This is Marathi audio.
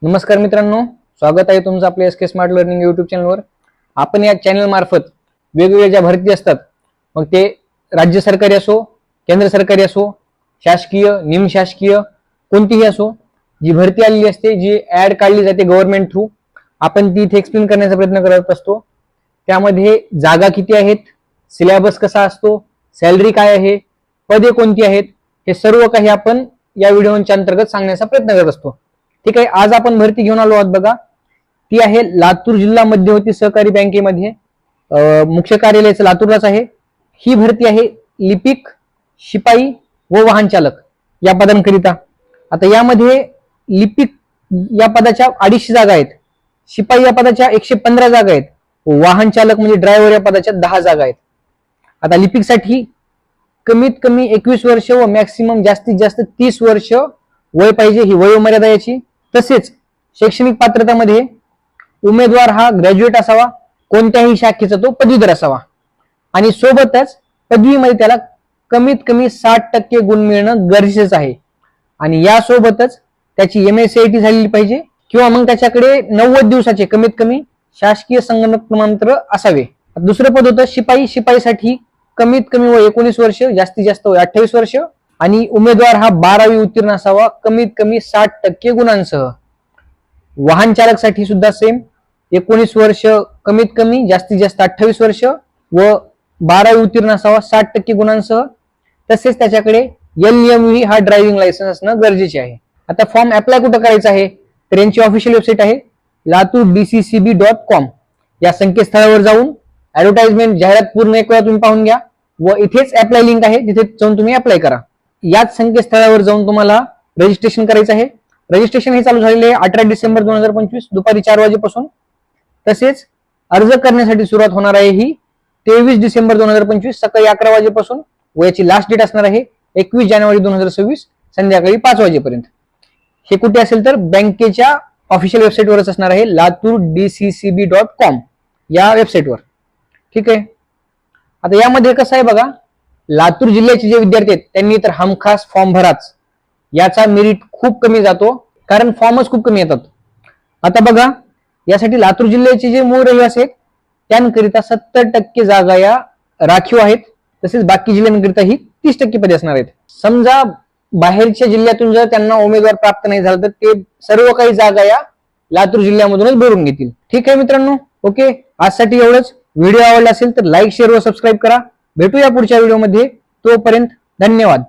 नमस्कार मित्रांनो, स्वागत आहे तुमचं आपल्या एसके स्मार्ट लर्निंग यूट्यूब चॅनलवर। आपण या चॅनल मार्फत वेगवेगळ्या ज्या भरती असतात, मग ते राज्य सरकारी असो, केंद्र सरकारी असो, शासकीय, निमशासकीय कोणतीही असो, जी भरती आलेली असते, जी ऍड काढली जाते गव्हर्नमेंट थ्रू, आपण ती इथे एक्सप्लेन करण्याचा प्रयत्न करत असतो। त्यामध्ये जागा किती आहेत, सिलेबस कसा असतो, सॅलरी काय आहे, पदे कोणती आहेत, हे सर्व काही आपण या व्हिडिओच्या अंतर्गत सांगण्याचा प्रयत्न करत असतो। ठीक आहे, आज आपण भरती घेऊन आलो आहोत बघा। ती आहे लातूर जिल्हा मध्यवर्ती सहकारी बँकेमध्ये, मुख्य कार्यालयाचं लातूरलाच आहे। ही भरती आहे लिपिक, शिपाई व वाहन चालक या पदांकरिता। आता यामध्ये लिपिक या पदाच्या 250 जागा आहेत, शिपाई या पदाच्या 115 जागा आहेत, वाहन चालक म्हणजे ड्रायव्हर या पदाच्या 10 जागा आहेत। आता लिपिकसाठी कमीत कमी 21 वर्ष व मॅक्सिमम जास्तीत जास्त 30 वर्ष वय पाहिजे, ही वयोमर्यादा याची। तसेच शैक्षणिक पात्रतामध्ये उमेदवार हा ग्रॅज्युएट असावा, कोणत्याही शाखेचा तो पदवीधर असावा, आणि सोबतच पदवीमध्ये त्याला कमीत कमी 60% गुण मिळणं गरजेचं आहे। आणि यासोबतच त्याची MSCIT झालेली पाहिजे, किंवा मग त्याच्याकडे 90 दिवसाचे कमीत कमी शासकीय संगणक प्रमाणपत्र असावे। दुसरं पद होतं शिपाई। शिपाईसाठी कमीत कमी वय 19 वर्ष, जास्तीत जास्त वय 28 वर्ष, आणि उमेदवार हा 12वी उत्तीर्ण असावा कमीत कमी 60% गुणांसह। वाहन चालकसाठी सुद्धा सेम, 19 वर्ष कमीत कमी, जास्तीत जास्त 28 वर्ष व 12वी उत्तीर्ण असावा 60% गुणांसह। तसेच त्याच्याकडे LMV हा ड्रायव्हिंग लायसन्स असणं गरजेचे आहे। आता फॉर्म अप्लाय कुठं करायचा आहे, तर यांची ऑफिशियल वेबसाईट आहे latur.dccb.com। या संकेतस्थळावर जाऊन ऍडव्हर्टाइजमेंट, जाहिरात पूर्ण एक वेळा तुम्ही पाहून घ्या, व इथेच अप्लाय लिंक आहे, तिथे जाऊन तुम्ही अप्लाय करा। याच संकेतस्थळावर जाऊन तुम्हाला रजिस्ट्रेशन करायचं आहे। रजिस्ट्रेशन हे चालू झालेले आहे 18 डिसेंबर 2025 दुपारी 4 वाजेपासून। तसेच अर्ज करण्यासाठी सुरुवात होणार आहे ही 23 डिसेंबर 2025 सकाळी 11 वाजेपासून, व याची लास्ट डेट असणार आहे 21 जानेवारी 2026 संध्याकाळी 5 वाजेपर्यंत। हे कुठे असेल तर बँकेच्या ऑफिशियल वेबसाईटवरच असणार आहे, latur.dccb.com या वेबसाईटवर। ठीक आहे, आता यामध्ये कसं आहे बघा, लातूर जिल्ह्याचे जे विद्यार्थी आहेत त्यांनी तर हमखास फॉर्म भराच, याचा मेरिट खूप कमी जातो, कारण फॉर्मच खूप कमी येतात। आता बघा, यासाठी लातूर जिल्ह्याचे जे मूळ रहिवासी आहेत त्यांकरिता 70% जागा या राखीव आहेत। तसेच बाकी जिल्ह्यांकरिता ही 30% पदे असणार आहेत। समजा बाहेरच्या जिल्ह्यातून जर त्यांना उमेदवार प्राप्त नाही झाला तर ते सर्व काही जागा या लातूर जिल्ह्यामधूनच भरून घेतील। ठीक आहे मित्रांनो, ओके, आजसाठी एवढंच। व्हिडिओ आवडला असेल तर लाईक, शेअर व सबस्क्राईब करा। भेटूया पुढच्या व्हिडिओमध्ये, तोपर्यंत धन्यवाद।